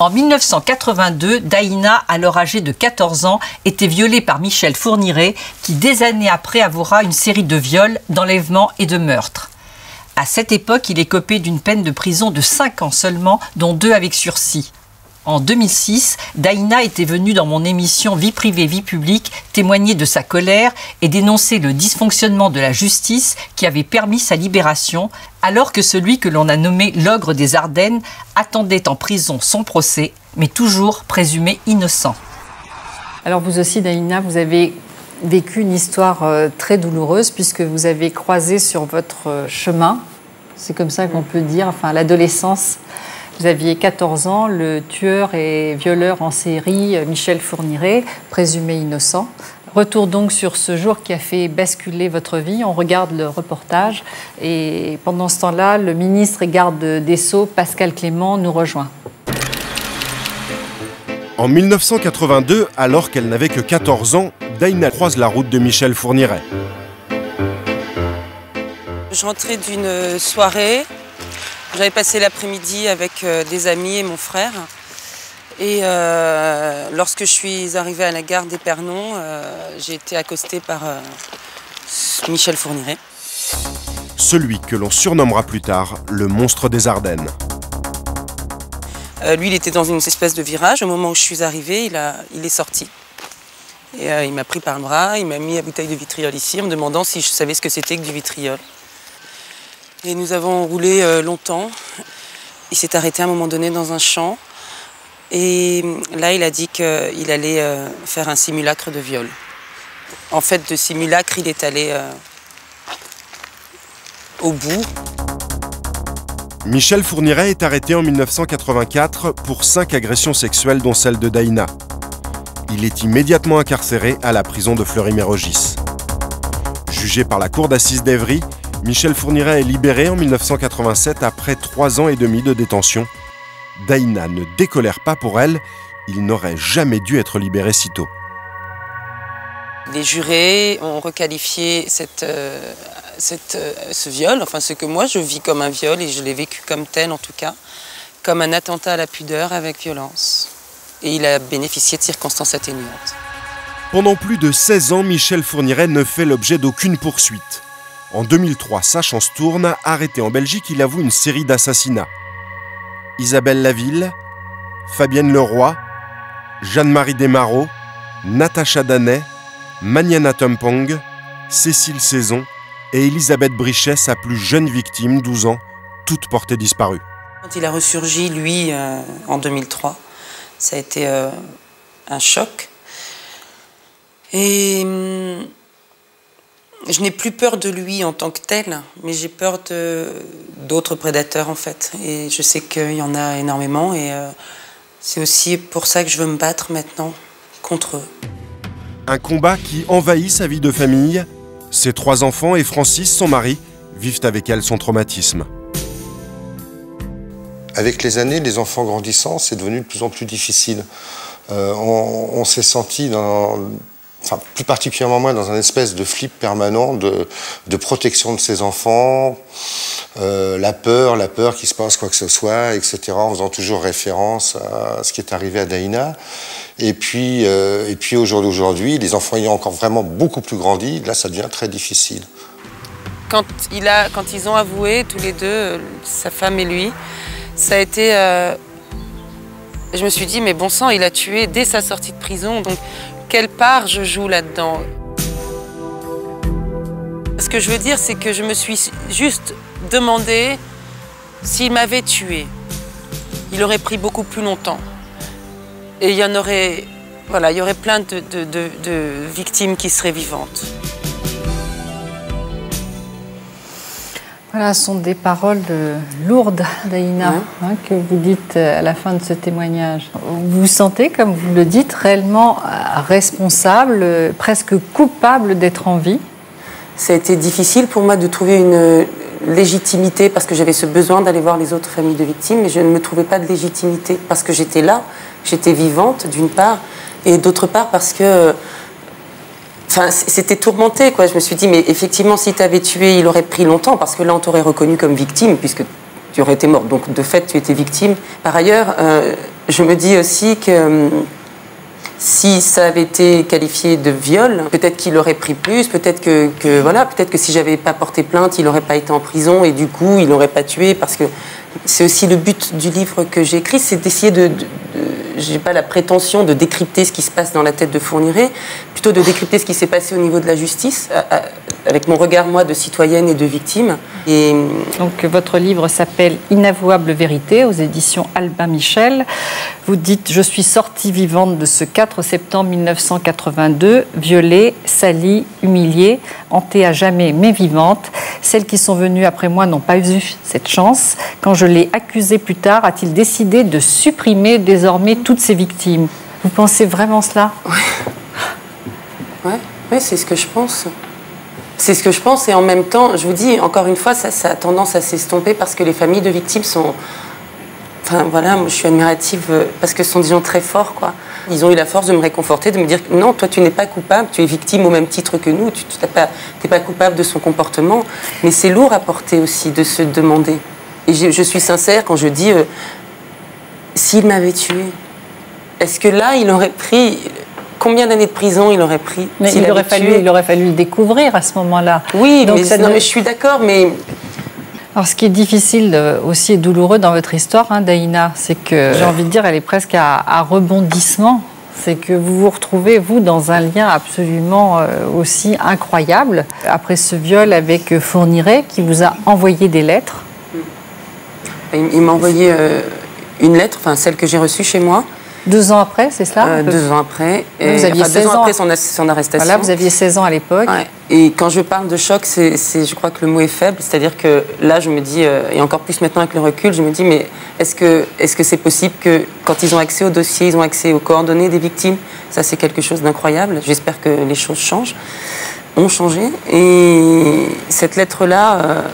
En 1982, Daïna, alors âgée de 14 ans, était violée par Michel Fourniret, qui, des années après, avouera une série de viols, d'enlèvements et de meurtres. À cette époque, il écopait d'une peine de prison de 5 ans seulement, dont 2 avec sursis. En 2006, Daïna était venue dans mon émission Vie privée, vie publique témoigner de sa colère et dénoncer le dysfonctionnement de la justice qui avait permis sa libération, alors que celui que l'on a nommé l'ogre des Ardennes attendait en prison son procès, mais toujours présumé innocent. Alors vous aussi, Daïna, vous avez vécu une histoire très douloureuse puisque vous avez croisé sur votre chemin, c'est comme ça qu'on peut dire, enfin à l'adolescence. Vous aviez 14 ans, le tueur et violeur en série, Michel Fourniret, présumé innocent. Retour donc sur ce jour qui a fait basculer votre vie. On regarde le reportage et pendant ce temps-là, le ministre et garde des Sceaux, Pascal Clément, nous rejoint. En 1982, alors qu'elle n'avait que 14 ans, Daïna croise la route de Michel Fourniret. Je rentrais d'une soirée. J'avais passé l'après-midi avec des amis et mon frère. Et lorsque je suis arrivée à la gare d'Épernon, j'ai été accostée par Michel Fourniret. Celui que l'on surnommera plus tard le monstre des Ardennes. Lui, il était dans une espèce de virage. Au moment où je suis arrivée, il est sorti. Et il m'a pris par le bras, il m'a mis la bouteille de vitriol ici en me demandant si je savais ce que c'était que du vitriol. Et nous avons roulé longtemps. Il s'est arrêté à un moment donné dans un champ. Et là, il a dit qu'il allait faire un simulacre de viol. En fait, de simulacre, il est allé au bout. Michel Fourniret est arrêté en 1984 pour 5 agressions sexuelles, dont celle de Daïna. Il est immédiatement incarcéré à la prison de Fleury-Mérogis. Jugé par la cour d'assises d'Évry, Michel Fourniret est libéré en 1987 après 3 ans et demi de détention. Daïna ne décolère pas pour elle, il n'aurait jamais dû être libéré si tôt. Les jurés ont requalifié ce viol, enfin ce que moi je vis comme un viol, et je l'ai vécu comme tel en tout cas, comme un attentat à la pudeur avec violence. Et il a bénéficié de circonstances atténuantes. Pendant plus de 16 ans, Michel Fourniret ne fait l'objet d'aucune poursuite. En 2003, sa chance tourne. Arrêté en Belgique, il avoue une série d'assassinats. Isabelle Laville, Fabienne Leroy, Jeanne-Marie Desmarot, Natacha Danet, Maniana Tumpong, Cécile Saison et Elisabeth Brichet, sa plus jeune victime, 12 ans, toutes portées disparues. Quand il a ressurgi, lui, en 2003, ça a été un choc. Et je n'ai plus peur de lui en tant que tel, mais j'ai peur d'autres prédateurs, en fait. Et je sais qu'il y en a énormément, et c'est aussi pour ça que je veux me battre maintenant contre eux. Un combat qui envahit sa vie de famille. Ses 3 enfants et Francis, son mari, vivent avec elle son traumatisme. Avec les années, les enfants grandissant, c'est devenu de plus en plus difficile. On s'est senti enfin, plus particulièrement moi, dans un espèce de flip permanent de protection de ses enfants, la peur qu'il se passe quoi que ce soit, etc., en faisant toujours référence à ce qui est arrivé à Daïna. Et puis au jour d'aujourd'hui, les enfants ayant encore vraiment beaucoup plus grandi, là, ça devient très difficile. Quand ils ont avoué, tous les deux, sa femme et lui, ça a été... je me suis dit, mais bon sang, il a tué dès sa sortie de prison, donc... Quelle part je joue là-dedans? Ce que je veux dire, c'est que je me suis juste demandé s'il m'avait tué. Il aurait pris beaucoup plus longtemps. Et il y en aurait, voilà, il y aurait plein de victimes qui seraient vivantes. Voilà, ce sont des paroles lourdes, Daïna, que vous dites à la fin de ce témoignage. Vous vous sentez, comme vous le dites, réellement responsable, presque coupable d'être en vie? Ça a été difficile pour moi de trouver une légitimité, parce que j'avais ce besoin d'aller voir les autres familles de victimes, mais je ne me trouvais pas de légitimité, parce que j'étais là, j'étais vivante, d'une part, et d'autre part parce que... Enfin, c'était tourmenté, quoi. Je me suis dit, mais effectivement, si tu avais tué, il aurait pris longtemps, parce que là, on t'aurait reconnu comme victime, puisque tu aurais été morte. Donc, de fait, tu étais victime. Par ailleurs, je me dis aussi que si ça avait été qualifié de viol, peut-être qu'il aurait pris plus, peut-être que si j'avais pas porté plainte, il n'aurait pas été en prison et du coup, il n'aurait pas tué, parce que c'est aussi le but du livre que j'ai écrit, c'est d'essayer j'ai pas la prétention de décrypter ce qui se passe dans la tête de Fourniret, plutôt de décrypter ce qui s'est passé au niveau de la justice, avec mon regard, moi, de citoyenne et de victime. Et donc, votre livre s'appelle « Inavouable vérité » aux éditions Albin Michel. Vous dites « Je suis sortie vivante de ce 4 septembre 1982, violée, salie, humiliée, hantée à jamais, mais vivante. Celles qui sont venues après moi n'ont pas eu cette chance. Quand je l'ai accusé plus tard, a-t-il décidé de supprimer désormais toutes ses victimes ?» Vous pensez vraiment cela? Ouais, c'est ce que je pense. C'est ce que je pense, et en même temps, je vous dis, encore une fois, ça a tendance à s'estomper parce que les familles de victimes sont... Enfin, voilà, moi, je suis admirative parce que ce sont des gens très forts, quoi. Ils ont eu la force de me réconforter, de me dire « Non, toi, tu n'es pas coupable, tu es victime au même titre que nous, tu n'es pas coupable de son comportement. » Mais c'est lourd à porter aussi de se demander. Et je suis sincère quand je dis s'il m'avait tué, est-ce que là, il aurait pris... Combien d'années de prison il aurait pris? Mais il aurait fallu le découvrir à ce moment-là. Oui, donc, mais je suis d'accord, mais... Alors, ce qui est difficile aussi et douloureux dans votre histoire, hein, Daïna, c'est que, j'ai envie de dire, elle est presque à rebondissement. C'est que vous vous retrouvez, vous, dans un lien absolument aussi incroyable. Après ce viol avec Fourniret, qui vous a envoyé des lettres. Il m'a envoyé une lettre, enfin celle que j'ai reçue chez moi. 2 ans après, c'est cela? 2 ans après. Vous aviez 16 2 ans après son arrestation. Voilà, vous aviez 16 ans à l'époque. Ouais. Et quand je parle de choc, je crois que le mot est faible. C'est-à-dire que là, je me dis, et encore plus maintenant avec le recul, je me dis, mais est-ce que c'est possible que quand ils ont accès au dossier, ils ont accès aux coordonnées des victimes? Ça, c'est quelque chose d'incroyable. J'espère que les choses ont changé. Et cette lettre-là,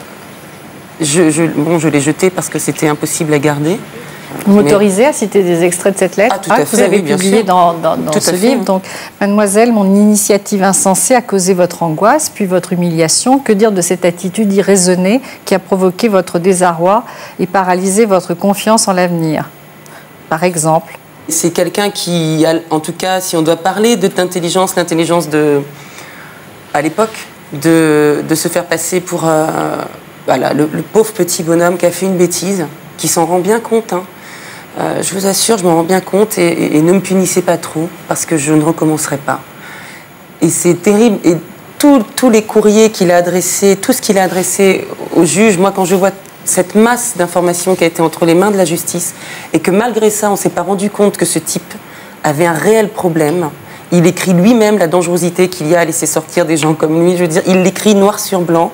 je l'ai jetée parce que c'était impossible à garder. Vous m'autorisez à citer des extraits de cette lettre que vous avez publié dans ce livre. Donc, Mademoiselle, mon initiative insensée a causé votre angoisse, puis votre humiliation. Que dire de cette attitude irraisonnée qui a provoqué votre désarroi et paralysé votre confiance en l'avenir? Par exemple. C'est quelqu'un qui, en tout cas, si on doit parler l'intelligence à l'époque, de se faire passer pour le pauvre petit bonhomme qui a fait une bêtise, qui s'en rend bien compte, hein. Je vous assure, je m'en rends bien compte, et ne me punissez pas trop, parce que je ne recommencerai pas. Et c'est terrible. Et tous les courriers qu'il a adressés, tout ce qu'il a adressé au juge, moi, quand je vois cette masse d'informations qui a été entre les mains de la justice, et que malgré ça, on ne s'est pas rendu compte que ce type avait un réel problème. Il écrit lui-même la dangerosité qu'il y a à laisser sortir des gens comme lui. Je veux dire, il l'écrit noir sur blanc.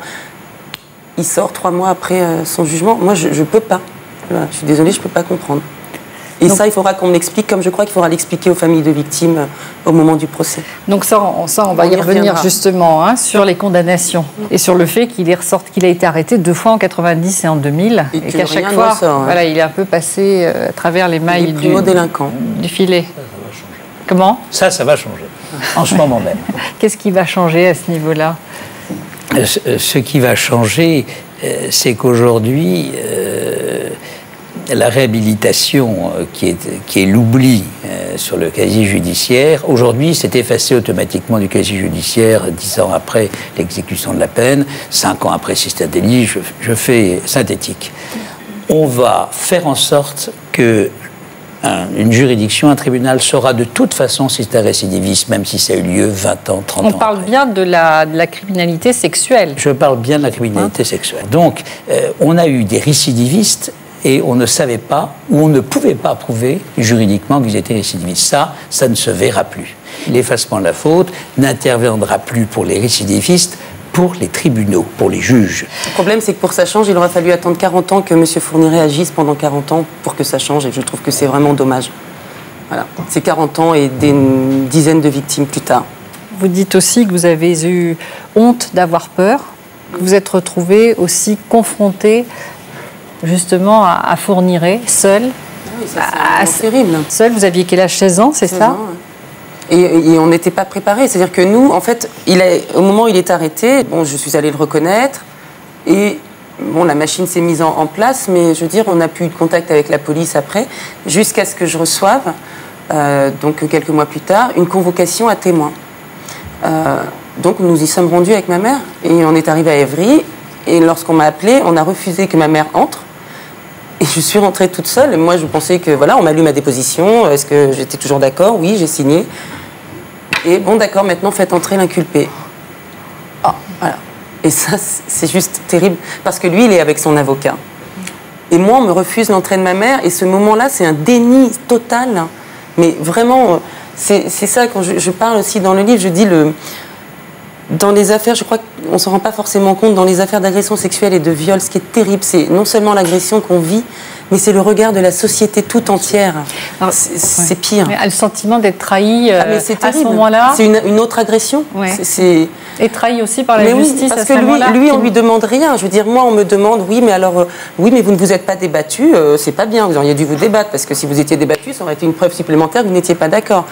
Il sort 3 mois après son jugement. Moi, je ne peux pas. Voilà, je suis désolée, je ne peux pas comprendre. Et donc, ça, il faudra qu'on me l'explique, comme je crois qu'il faudra l'expliquer aux familles de victimes au moment du procès. Donc ça, on va y revenir justement, hein, sur les condamnations et sur le fait qu'il a été arrêté 2 fois en 90 et en 2000. Et qu'à chaque fois, voilà, il est un peu passé à travers les mailles du filet. Comment? Ça va changer, en ce moment même. Qu'est-ce qui va changer à ce niveau-là? Ce qui va changer, c'est qu'aujourd'hui, la réhabilitation, qui est l'oubli sur le casier judiciaire, aujourd'hui, s'est effacée automatiquement du casier judiciaire 10 ans après l'exécution de la peine, 5 ans après système délit. Je fais synthétique. On va faire en sorte que une juridiction, un tribunal saura de toute façon si c'est un récidiviste, même si ça a eu lieu 20 ans, 30 ans. On parle bien de la criminalité sexuelle. Je parle bien de la criminalité sexuelle. Donc, on a eu des récidivistes et on ne savait pas, ou on ne pouvait pas prouver juridiquement qu'ils étaient récidivistes. Ça ne se verra plus. L'effacement de la faute n'interviendra plus pour les récidivistes, pour les tribunaux, pour les juges. Le problème, c'est que pour que ça change, il aurait fallu attendre 40 ans que M. Fourniret agisse pendant 40 ans pour que ça change, et je trouve que c'est vraiment dommage. Voilà. C'est 40 ans et des dizaines de victimes plus tard. Vous dites aussi que vous avez eu honte d'avoir peur, que vous êtes retrouvé aussi confronté justement à Fourniret, seul. Oui, ça, c'est terrible. Seul, vous aviez quel âge? 16 ans, c'est ça? Ans, ouais. Et on n'était pas préparés. C'est-à-dire que nous, en fait, au moment où il est arrêté, bon, je suis allée le reconnaître, et bon, la machine s'est mise en place, mais je veux dire, on n'a plus eu de contact avec la police après, jusqu'à ce que je reçoive, donc quelques mois plus tard, une convocation à témoins. Donc nous y sommes rendus avec ma mère, et on est arrivé à Évry, et lorsqu'on m'a appelé, on a refusé que ma mère entre, et je suis rentrée toute seule, et moi je pensais que, voilà, on m'a lu ma déposition, est-ce que j'étais toujours d'accord? Oui, j'ai signé. Et bon, d'accord, maintenant faites entrer l'inculpé. Ah, voilà. Et ça, c'est juste terrible, parce que lui, il est avec son avocat. Et moi, on me refuse l'entrée de ma mère, et ce moment-là, c'est un déni total. Mais vraiment, c'est ça, quand je parle aussi dans le livre, je dis, dans les affaires, je crois qu'on ne se rend pas forcément compte, dans les affaires d'agression sexuelle et de viol, ce qui est terrible, c'est non seulement l'agression qu'on vit, mais c'est le regard de la société tout entière. C'est pire. Mais le sentiment d'être trahi mais c'est à ce moment-là. C'est une autre agression. Ouais. C'est... Et trahi aussi par la justice oui, parce à ce que moment-là. lui, on lui demande rien. Je veux dire, moi, on me demande, oui, mais alors, oui, mais vous ne vous êtes pas débattu, c'est pas bien. Vous auriez dû vous débattre, parce que si vous étiez débattu, ça aurait été une preuve supplémentaire que vous n'étiez pas d'accord.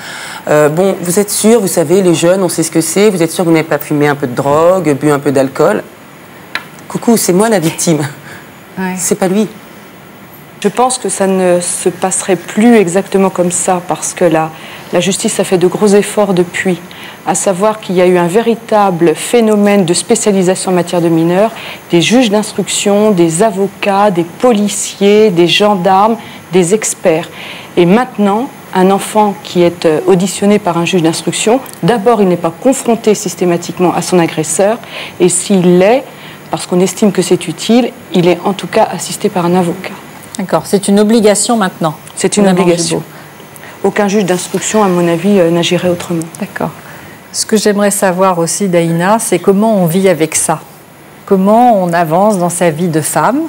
Bon, vous êtes sûr, vous savez, les jeunes, on sait ce que c'est. Vous êtes sûr que vous n'avez pas fumé un peu de drogue, bu un peu d'alcool. Coucou, c'est moi la victime. Ouais. C'est pas lui. Je pense que ça ne se passerait plus exactement comme ça, parce que la justice a fait de gros efforts depuis, à savoir qu'il y a eu un véritable phénomène de spécialisation en matière de mineurs, des juges d'instruction, des avocats, des policiers, des gendarmes, des experts. Et maintenant, un enfant qui est auditionné par un juge d'instruction, d'abord, il n'est pas confronté systématiquement à son agresseur, et s'il l'est, parce qu'on estime que c'est utile, il est en tout cas assisté par un avocat. D'accord, c'est une obligation maintenant. C'est une obligation. Aucun juge d'instruction, à mon avis, n'agirait autrement. D'accord. Ce que j'aimerais savoir aussi, Daïna, c'est comment on vit avec ça. Comment on avance dans sa vie de femme.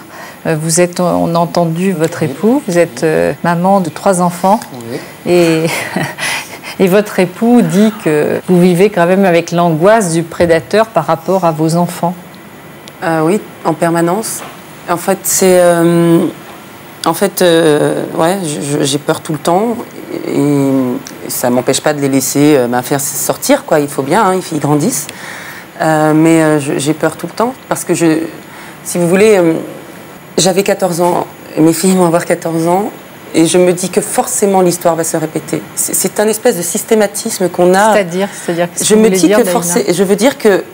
On a entendu votre époux, vous êtes maman de 3 enfants. Oui. Et votre époux dit que vous vivez quand même avec l'angoisse du prédateur par rapport à vos enfants. Oui, en permanence. En fait, c'est... ouais, j'ai peur tout le temps et ça ne m'empêche pas de les laisser faire sortir, quoi. Il faut bien, hein, ils grandissent. Mais j'ai peur tout le temps parce que, si vous voulez, j'avais 14 ans, et mes filles vont avoir 14 ans et je me dis que forcément l'histoire va se répéter. C'est un espèce de systématisme qu'on a. C'est-à-dire je me dis que je veux dire que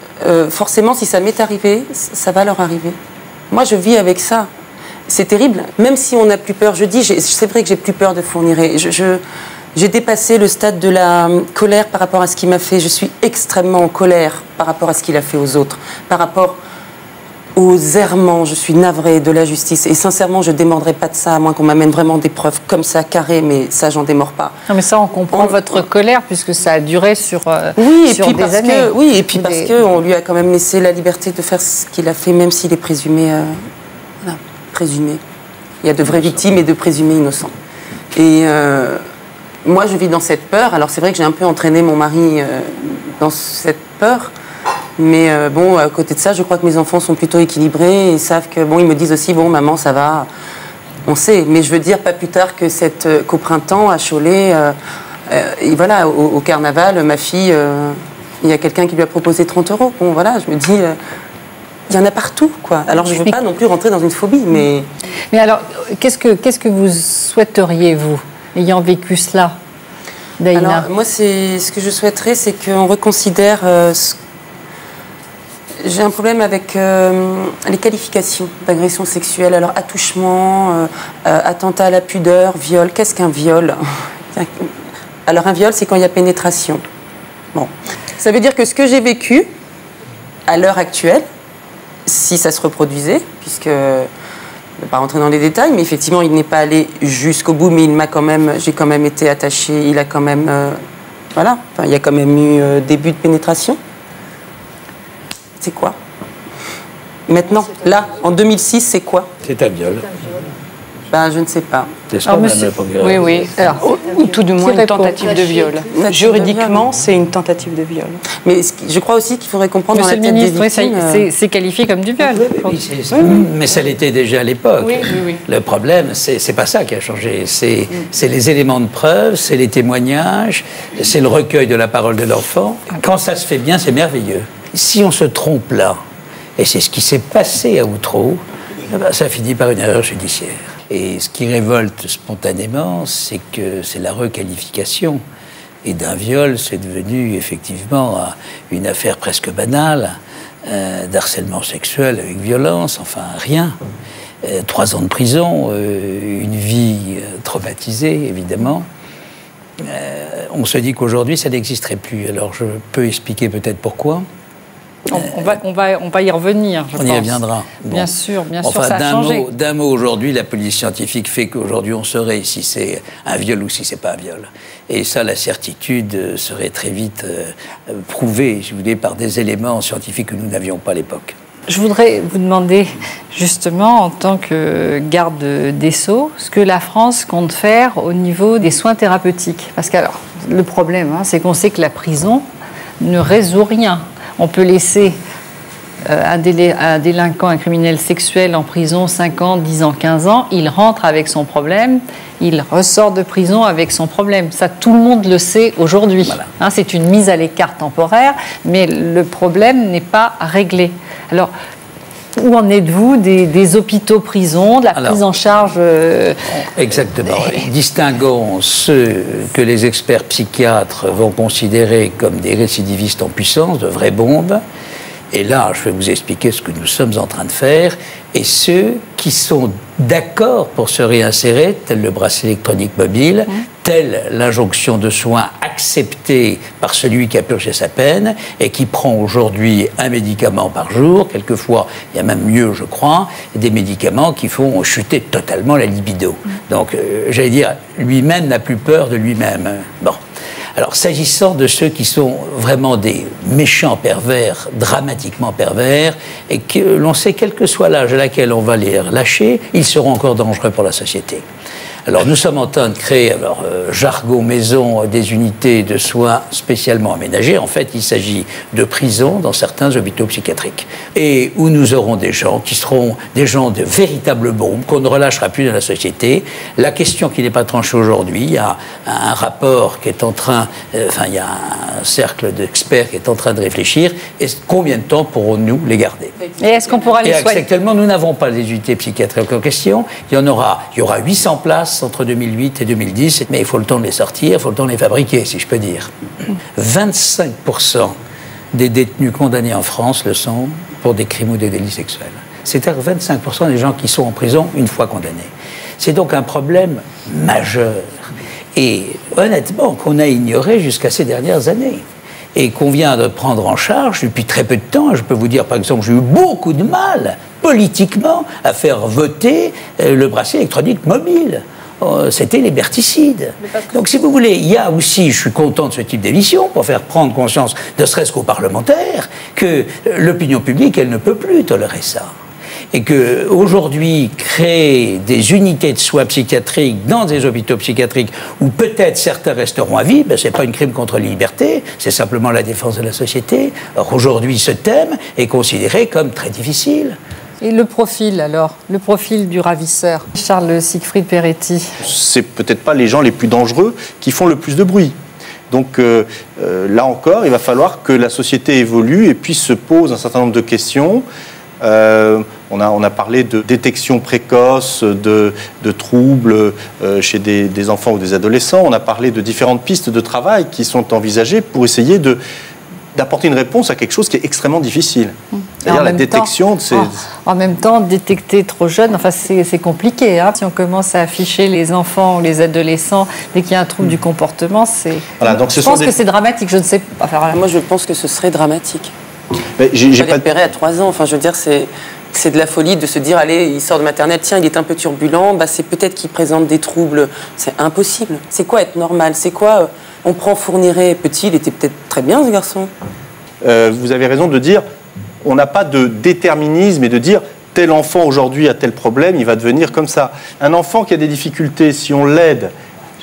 forcément, si ça m'est arrivé, ça va leur arriver. Moi, je vis avec ça. C'est terrible, même si on n'a plus peur. Je dis, c'est vrai que j'ai plus peur de Fourniret. J'ai dépassé le stade de la colère par rapport à ce qu'il m'a fait. Je suis extrêmement en colère par rapport à ce qu'il a fait aux autres, par rapport aux errements. Je suis navrée de la justice. Et sincèrement, je ne démordrai pas de ça, à moins qu'on m'amène vraiment des preuves comme ça, carrées, mais ça, j'en démords pas. Non, mais ça, on comprend votre colère, puisque ça a duré sur, oui, sur des années. Oui, et puis parce qu'on lui a quand même laissé la liberté de faire ce qu'il a fait, même s'il est présumé... voilà. Présumés. Il y a de vraies victimes et de présumés innocents. Et moi, je vis dans cette peur. Alors, c'est vrai que j'ai un peu entraîné mon mari dans cette peur. Mais bon, à côté de ça, je crois que mes enfants sont plutôt équilibrés. Ils savent que, bon, ils me disent aussi, bon, maman, ça va. On sait. Mais je veux dire, pas plus tard qu'au printemps, à Cholet, et voilà, au carnaval, ma fille, il y a quelqu'un qui lui a proposé 30 €. Bon, voilà, je me dis... il y en a partout, quoi. Alors, je ne veux pas non plus rentrer dans une phobie, mais... Mais alors, qu'est-ce que vous souhaiteriez, vous, ayant vécu cela, Daïna? Alors, moi, ce que je souhaiterais, c'est qu'on reconsidère... J'ai un problème avec les qualifications d'agression sexuelle. Alors, attouchement, attentat à la pudeur, viol. Qu'est-ce qu'un viol? Alors, un viol, c'est quand il y a pénétration. Bon. Ça veut dire que ce que j'ai vécu, à l'heure actuelle, si ça se reproduisait, puisque je ne vais pas rentrer dans les détails, mais effectivement, il n'est pas allé jusqu'au bout, mais j'ai quand même été attachée, il a quand même, voilà, enfin, il y a quand même eu début de pénétration. C'est quoi? Maintenant, là, en 2006, c'est quoi? C'est un viol. Ben, je ne sais pas. Oui, oui. Alors, ou tout du moins une tentative de viol. Juridiquement, c'est une tentative de viol. Mais je crois aussi qu'il faudrait comprendre dans la tête des victimes... c'est qualifié comme du viol. Mais ça l'était déjà à l'époque. Oui, oui, oui. Le problème, c'est pas ça qui a changé. C'est les éléments de preuve, c'est les témoignages, c'est le recueil de la parole de l'enfant. Quand ça se fait bien, c'est merveilleux. Si on se trompe là, Et c'est ce qui s'est passé à Outreau. Ça finit par une erreur judiciaire. Et ce qui révolte spontanément, c'est que c'est la requalification. Et d'un viol, c'est devenu effectivement une affaire presque banale, d'harcèlement sexuel avec violence, enfin rien. 3 ans de prison, une vie traumatisée, évidemment. On se dit qu'aujourd'hui, ça n'existerait plus. Alors, je peux expliquer peut-être pourquoi. On va y revenir, je pense. On y reviendra. Bon. Bien sûr, enfin, ça a changé. D'un mot, aujourd'hui, la police scientifique fait qu'aujourd'hui, on saurait si c'est un viol ou si c'est pas un viol. Et ça, la certitude serait très vite prouvée, je vous dis, par des éléments scientifiques que nous n'avions pas à l'époque. Je voudrais vous demander, justement, en tant que garde des Sceaux, ce que la France compte faire au niveau des soins thérapeutiques. Parce que, alors, le problème, c'est qu'on sait que la prison ne résout rien. On peut laisser un délinquant, un criminel sexuel en prison 5 ans, 10 ans, 15 ans, il rentre avec son problème, il ressort de prison avec son problème. Ça, tout le monde le sait aujourd'hui. Voilà. C'est une mise à l'écart temporaire, mais le problème n'est pas réglé. Alors, où en êtes-vous des hôpitaux-prisons, de la prise en charge Exactement. Distinguons ceux que les experts psychiatres vont considérer comme des récidivistes en puissance, de vraies bombes. Et là, je vais vous expliquer ce que nous sommes en train de faire. Et ceux qui sont d'accord pour se réinsérer, tel le bracelet électronique mobile, telle l'injonction de soins acceptée par celui qui a purgé sa peine et qui prend aujourd'hui un médicament par jour. Quelquefois, il y a même mieux, je crois, des médicaments qui font chuter totalement la libido. Donc, j'allais dire, lui-même n'a plus peur de lui-même. Bon. Alors, s'agissant de ceux qui sont vraiment des méchants pervers, dramatiquement pervers, et que l'on sait, quel que soit l'âge à laquelle on va les relâcher, ils seront encore dangereux pour la société. Alors, nous sommes en train de créer, jargon maison, des unités de soins spécialement aménagées. En fait, il s'agit de prisons dans certains hôpitaux psychiatriques. Et où nous aurons des gens qui seront des gens de véritables bombes, qu'on ne relâchera plus dans la société. La question qui n'est pas tranchée aujourd'hui, il y a un rapport qui est en train, il y a un cercle d'experts qui est en train de réfléchir. Et combien de temps pourrons-nous les garder? Et est-ce qu'on pourra les soigner? Actuellement, nous n'avons pas les unités psychiatriques en question. Il y aura 800 places entre 2008 et 2010, mais il faut le temps de les sortir, il faut le temps de les fabriquer, si je peux dire. 25% des détenus condamnés en France le sont pour des crimes ou des délits sexuels. C'est-à-dire 25% des gens qui sont en prison une fois condamnés. C'est donc un problème majeur. Et honnêtement, qu'on a ignoré jusqu'à ces dernières années. Et qu'on vient de prendre en charge depuis très peu de temps. Je peux vous dire, par exemple, j'ai eu beaucoup de mal, politiquement, à faire voter le bracelet électronique mobile. C'était liberticide. Donc, si vous voulez, il y a aussi, je suis content de ce type d'émission, pour faire prendre conscience, ne serait-ce qu'aux parlementaires, que l'opinion publique, elle ne peut plus tolérer ça. Et qu'aujourd'hui, créer des unités de soins psychiatriques dans des hôpitaux psychiatriques où peut-être certains resteront à vie, ce n'est pas un crime contre la liberté, c'est simplement la défense de la société. Or, aujourd'hui, ce thème est considéré comme très difficile. Et le profil, alors? Le profil du ravisseur, Charles Siegfried Peretti. C'est peut-être pas les gens les plus dangereux qui font le plus de bruit. Donc là encore, il va falloir que la société évolue et puis se pose un certain nombre de questions. On a parlé de détection précoce, de troubles chez des enfants ou des adolescents. On a parlé de différentes pistes de travail qui sont envisagées pour essayer d'apporter une réponse à quelque chose qui est extrêmement difficile. C'est-à-dire la détection de ces... En même temps, détecter trop jeune, c'est compliqué. Si on commence à afficher les enfants ou les adolescents dès qu'il y a un trouble du comportement, je pense que c'est dramatique. Je ne sais pas. Moi, je pense que ce serait dramatique. J'ai pas repéré à 3 ans. Je veux dire, c'est de la folie de se dire, allez, il sort de maternelle, tiens, il est un peu turbulent, c'est peut-être qu'il présente des troubles. C'est impossible. C'est quoi être normal? C'est quoi on prend Fourniret petit, il était peut-être très bien, ce garçon. Vous avez raison de dire, on n'a pas de déterminisme et de dire, tel enfant aujourd'hui a tel problème, il va devenir comme ça. Un enfant qui a des difficultés, si on l'aide,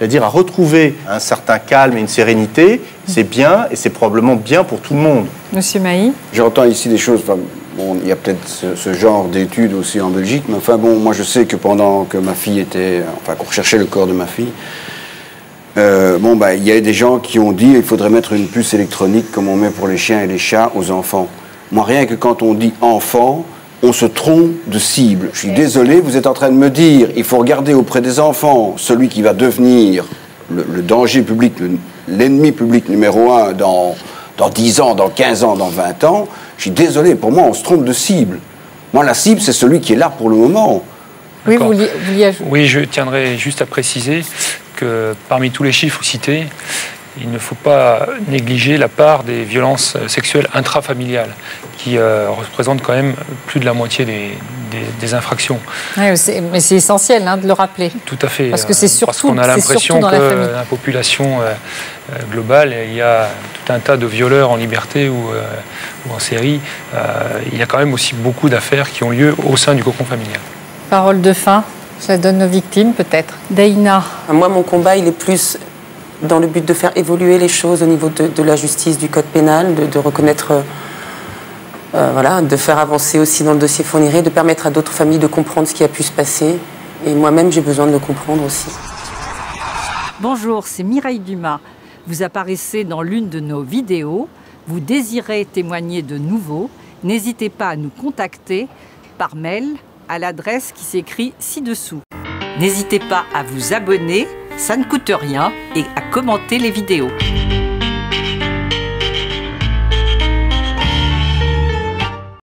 à retrouver un certain calme et une sérénité, c'est bien et c'est probablement bien pour tout le monde. Monsieur Mailly? J'entends ici des choses, il y a peut-être ce genre d'études aussi en Belgique, mais moi je sais que pendant que ma fille qu'on recherchait le corps de ma fille, il y a des gens qui ont dit qu'il faudrait mettre une puce électronique comme on met pour les chiens et les chats aux enfants. Moi, rien que quand on dit enfant, on se trompe de cible. Je suis désolé, vous êtes en train de me dire, il faut regarder auprès des enfants celui qui va devenir le danger public, l'ennemi public numéro 1 dans 10 ans, dans 15 ans, dans 20 ans. Je suis désolé, pour moi, on se trompe de cible. Moi, la cible, c'est celui qui est là pour le moment. Oui, vous vouliez ajouter. Oui, je tiendrai juste à préciser que parmi tous les chiffres cités, il ne faut pas négliger la part des violences sexuelles intrafamiliales, qui représentent quand même plus de la moitié des infractions. Oui, mais c'est essentiel de le rappeler. Tout à fait. Parce que c'est surtout, parce qu'on a l'impression que dans la population globale, il y a tout un tas de violeurs en liberté ou en série. Il y a quand même aussi beaucoup d'affaires qui ont lieu au sein du cocon familial. Parole de fin, ça donne aux victimes peut-être. Daïna. Moi, mon combat, il est plus dans le but de faire évoluer les choses au niveau de la justice, du code pénal, de reconnaître, voilà, de faire avancer aussi dans le dossier Fourniret, de permettre à d'autres familles de comprendre ce qui a pu se passer. Et moi-même, j'ai besoin de le comprendre aussi. Bonjour, c'est Mireille Dumas. Vous apparaissez dans l'une de nos vidéos. Vous désirez témoigner de nouveau. N'hésitez pas à nous contacter par mail à l'adresse qui s'écrit ci-dessous. N'hésitez pas à vous abonner, ça ne coûte rien, et à commenter les vidéos.